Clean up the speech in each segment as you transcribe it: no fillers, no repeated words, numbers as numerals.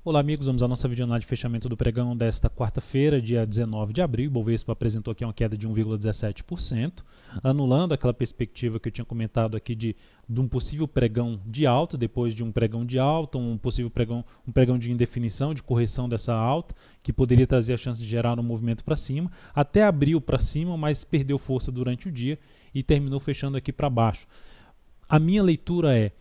Olá amigos, vamos à nossa videoanálise de fechamento do pregão desta quarta-feira, dia 19 de abril. O Bovespa apresentou aqui uma queda de 1,17%, anulando aquela perspectiva que eu tinha comentado aqui de um possível pregão de alta, depois de um pregão de alta, um possível pregão de indefinição, de correção dessa alta, que poderia trazer a chance de gerar um movimento para cima. Até abriu para cima, mas perdeu força durante o dia e terminou fechando aqui para baixo. A minha leitura é: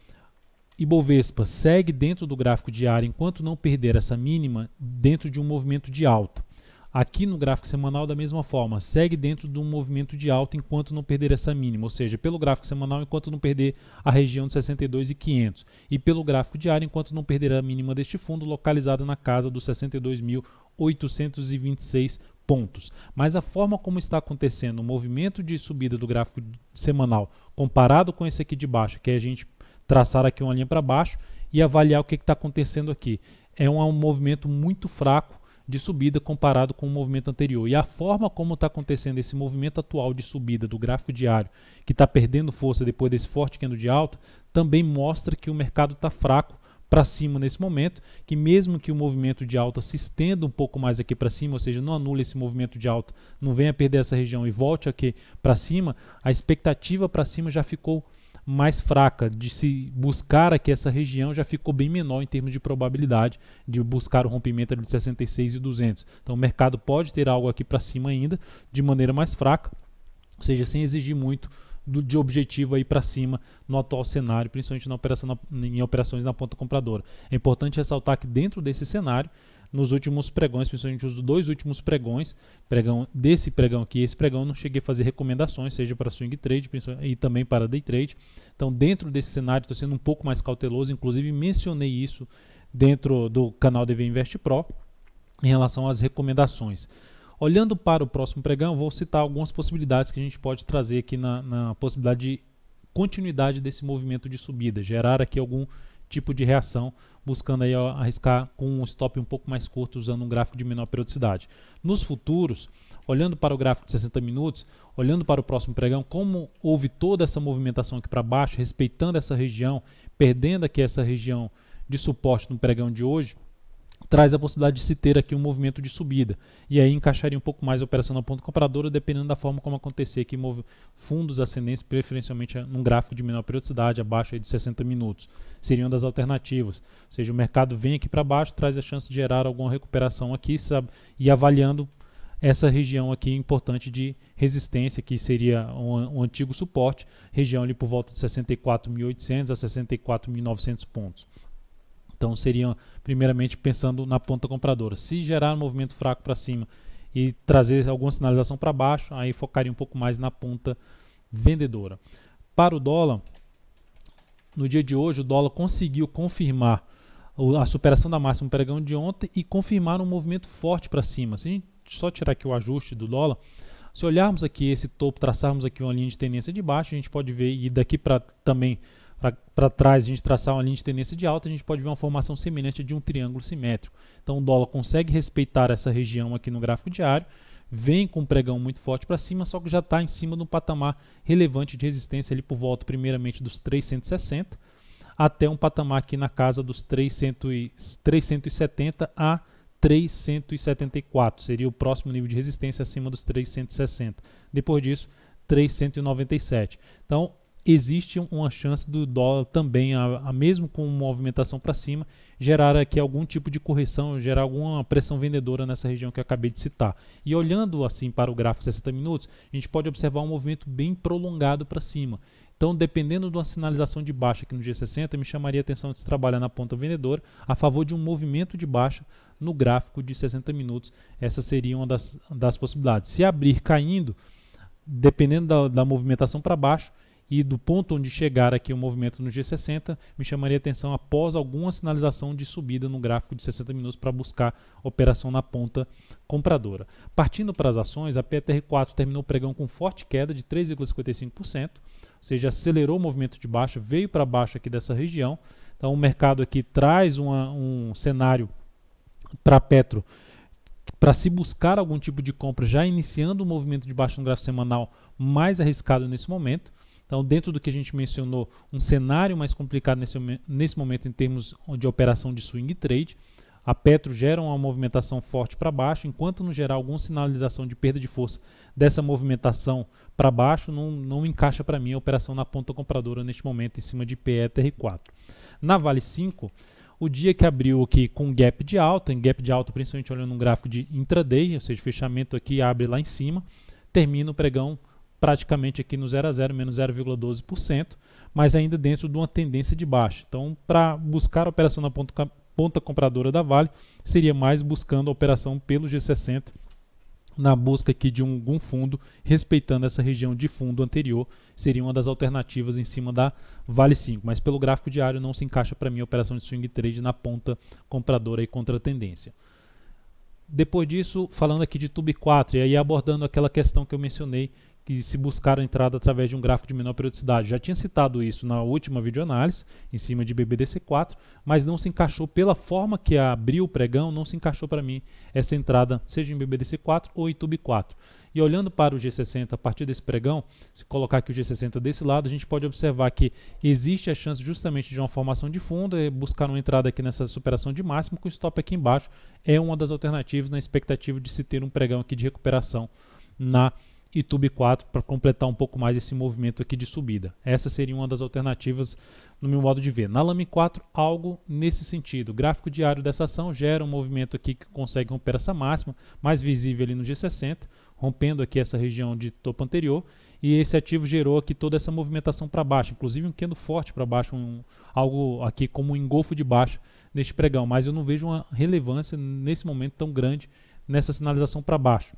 Ibovespa segue dentro do gráfico diário enquanto não perder essa mínima dentro de um movimento de alta. Aqui no gráfico semanal da mesma forma, segue dentro de um movimento de alta enquanto não perder essa mínima, ou seja, pelo gráfico semanal enquanto não perder a região de 62.500 e pelo gráfico diário enquanto não perder a mínima deste fundo localizada na casa dos 62.826 pontos. Mas a forma como está acontecendo o movimento de subida do gráfico semanal comparado com esse aqui de baixo, que a gente traçar aqui uma linha para baixo e avaliar o que está acontecendo aqui. É um movimento muito fraco de subida comparado com o movimento anterior. E a forma como está acontecendo esse movimento atual de subida do gráfico diário, que está perdendo força depois desse forte candle de alta, também mostra que o mercado está fraco para cima nesse momento, que mesmo que o movimento de alta se estenda um pouco mais aqui para cima, ou seja, não anule esse movimento de alta, não venha perder essa região e volte aqui para cima, a expectativa para cima já ficou mais fraca, de se buscar aqui essa região já ficou bem menor em termos de probabilidade de buscar o rompimento de 66.200. Então o mercado pode ter algo aqui para cima ainda de maneira mais fraca, ou seja, sem exigir muito de objetivo aí para cima no atual cenário, principalmente em operações na ponta compradora. É importante ressaltar que dentro desse cenário, nos últimos pregões, principalmente os dois últimos pregões, desse pregão aqui, esse pregão, não cheguei a fazer recomendações, seja para swing trade e também para day trade. Então, dentro desse cenário, estou sendo um pouco mais cauteloso, inclusive mencionei isso dentro do canal DV Invest Pro em relação às recomendações. Olhando para o próximo pregão, vou citar algumas possibilidades que a gente pode trazer aqui na possibilidade de continuidade desse movimento de subida, gerar aqui algum tipo de reação, buscando aí arriscar com um stop um pouco mais curto, usando um gráfico de menor periodicidade. Nos futuros, olhando para o gráfico de 60 minutos, olhando para o próximo pregão, como houve toda essa movimentação aqui para baixo, respeitando essa região, perdendo aqui essa região de suporte no pregão de hoje, traz a possibilidade de se ter aqui um movimento de subida. E aí encaixaria um pouco mais a operação na ponta compradora, dependendo da forma como acontecer aqui, fundos ascendentes, preferencialmente num gráfico de menor periodicidade, abaixo aí de 60 minutos. Seriam das alternativas. Ou seja, o mercado vem aqui para baixo, traz a chance de gerar alguma recuperação aqui, sabe? E avaliando essa região aqui importante de resistência, que seria um antigo suporte, região ali por volta de 64.800 a 64.900 pontos. Então seriam, primeiramente, pensando na ponta compradora. Se gerar um movimento fraco para cima e trazer alguma sinalização para baixo, aí focaria um pouco mais na ponta vendedora. Para o dólar, no dia de hoje, o dólar conseguiu confirmar a superação da máxima no pregão de ontem e confirmar um movimento forte para cima. Se a gente só tirar aqui o ajuste do dólar, se olharmos aqui esse topo, traçarmos aqui uma linha de tendência de baixo, a gente pode ver, e daqui para também para trás a gente traçar uma linha de tendência de alta, a gente pode ver uma formação semelhante de um triângulo simétrico. Então o dólar consegue respeitar essa região aqui no gráfico diário, vem com um pregão muito forte para cima, só que já está em cima de um patamar relevante de resistência ali por volta primeiramente dos 360 até um patamar aqui na casa dos 370 a 374, seria o próximo nível de resistência acima dos 360. Depois disso, 397. Então existe uma chance do dólar também, mesmo com uma movimentação para cima, gerar aqui algum tipo de correção, gerar alguma pressão vendedora nessa região que eu acabei de citar. E olhando assim para o gráfico de 60 minutos, a gente pode observar um movimento bem prolongado para cima. Então, dependendo de uma sinalização de baixa aqui no G60, me chamaria a atenção de se trabalhar na ponta vendedora a favor de um movimento de baixa no gráfico de 60 minutos. Essa seria uma das possibilidades. Se abrir caindo, dependendo da movimentação para baixo, e do ponto onde chegar aqui o movimento no G60, me chamaria a atenção após alguma sinalização de subida no gráfico de 60 minutos para buscar operação na ponta compradora. Partindo para as ações, a PTR4 terminou o pregão com forte queda de 3,55%, ou seja, acelerou o movimento de baixa, veio para baixo aqui dessa região. Então o mercado aqui traz um cenário para a Petro para se buscar algum tipo de compra, já iniciando o movimento de baixa no gráfico semanal mais arriscado nesse momento. Então, dentro do que a gente mencionou, um cenário mais complicado nesse momento em termos de operação de swing trade, A Petro gera uma movimentação forte para baixo, enquanto não gerar alguma sinalização de perda de força dessa movimentação para baixo, não encaixa para mim a operação na ponta compradora neste momento em cima de PETR4. Na Vale 5, o dia que abriu aqui com gap de alta, em gap de alta principalmente olhando um gráfico de intraday, ou seja, fechamento aqui abre lá em cima, termina o pregão praticamente aqui no 0 a 0, menos 0,12%, mas ainda dentro de uma tendência de baixa. Então, para buscar a operação na ponta compradora da Vale, seria mais buscando a operação pelo G60, na busca aqui de algum fundo, respeitando essa região de fundo anterior, seria uma das alternativas em cima da Vale 5, mas pelo gráfico diário não se encaixa para mim a operação de swing trade na ponta compradora e contra a tendência. Depois disso, falando aqui de TUB4, e aí abordando aquela questão que eu mencionei, que se buscar a entrada através de um gráfico de menor periodicidade. Já tinha citado isso na última videoanálise, em cima de BBDC4, mas não se encaixou pela forma que abriu o pregão, não se encaixou para mim essa entrada, seja em BBDC4 ou em TUB4. E olhando para o G60 a partir desse pregão, se colocar aqui o G60 desse lado, a gente pode observar que existe a chance justamente de uma formação de fundo, buscar uma entrada aqui nessa superação de máximo, com o stop aqui embaixo, é uma das alternativas na expectativa de se ter um pregão aqui de recuperação na e TUB4 para completar um pouco mais esse movimento aqui de subida. Essa seria uma das alternativas no meu modo de ver. Na Lame 4, algo nesse sentido. O gráfico diário dessa ação gera um movimento aqui que consegue romper essa máxima, mais visível ali no G60, rompendo aqui essa região de topo anterior, e esse ativo gerou aqui toda essa movimentação para baixo, inclusive um candle forte para baixo, algo aqui como um engolfo de baixo neste pregão, mas eu não vejo uma relevância nesse momento tão grande nessa sinalização para baixo.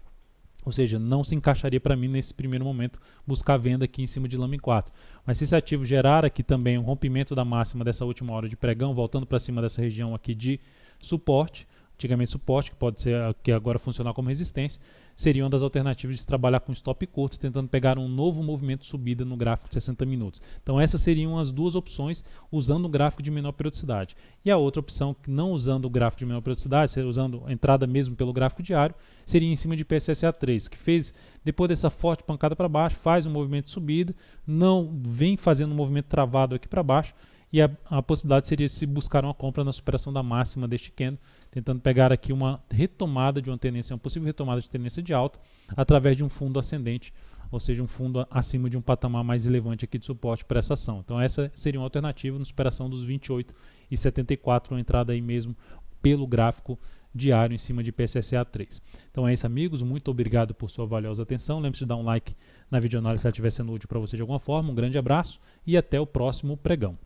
Ou seja, não se encaixaria para mim nesse primeiro momento buscar venda aqui em cima de Lame 4. Mas se esse ativo gerar aqui também um rompimento da máxima dessa última hora de pregão, voltando para cima dessa região aqui de suporte, antigamente suporte, que pode ser que agora funcionar como resistência, seria uma das alternativas de se trabalhar com stop curto, tentando pegar um novo movimento de subida no gráfico de 60 minutos. Então essas seriam as duas opções, usando o gráfico de menor periodicidade. E a outra opção, não usando o gráfico de menor periodicidade, usando a entrada mesmo pelo gráfico diário, seria em cima de PSSA3, que fez, depois dessa forte pancada para baixo, faz um movimento de subida, não vem fazendo um movimento travado aqui para baixo, e a possibilidade seria se buscar uma compra na superação da máxima deste candle, tentando pegar aqui uma retomada de uma tendência, uma possível retomada de tendência de alta, através de um fundo ascendente, ou seja, um fundo acima de um patamar mais relevante aqui de suporte para essa ação. Então essa seria uma alternativa na superação dos 28,74, uma entrada aí mesmo pelo gráfico diário em cima de PSSA3. Então é isso, amigos, muito obrigado por sua valiosa atenção. Lembre-se de dar um like na videoanálise se ela estiver sendo útil para você de alguma forma. Um grande abraço e até o próximo pregão.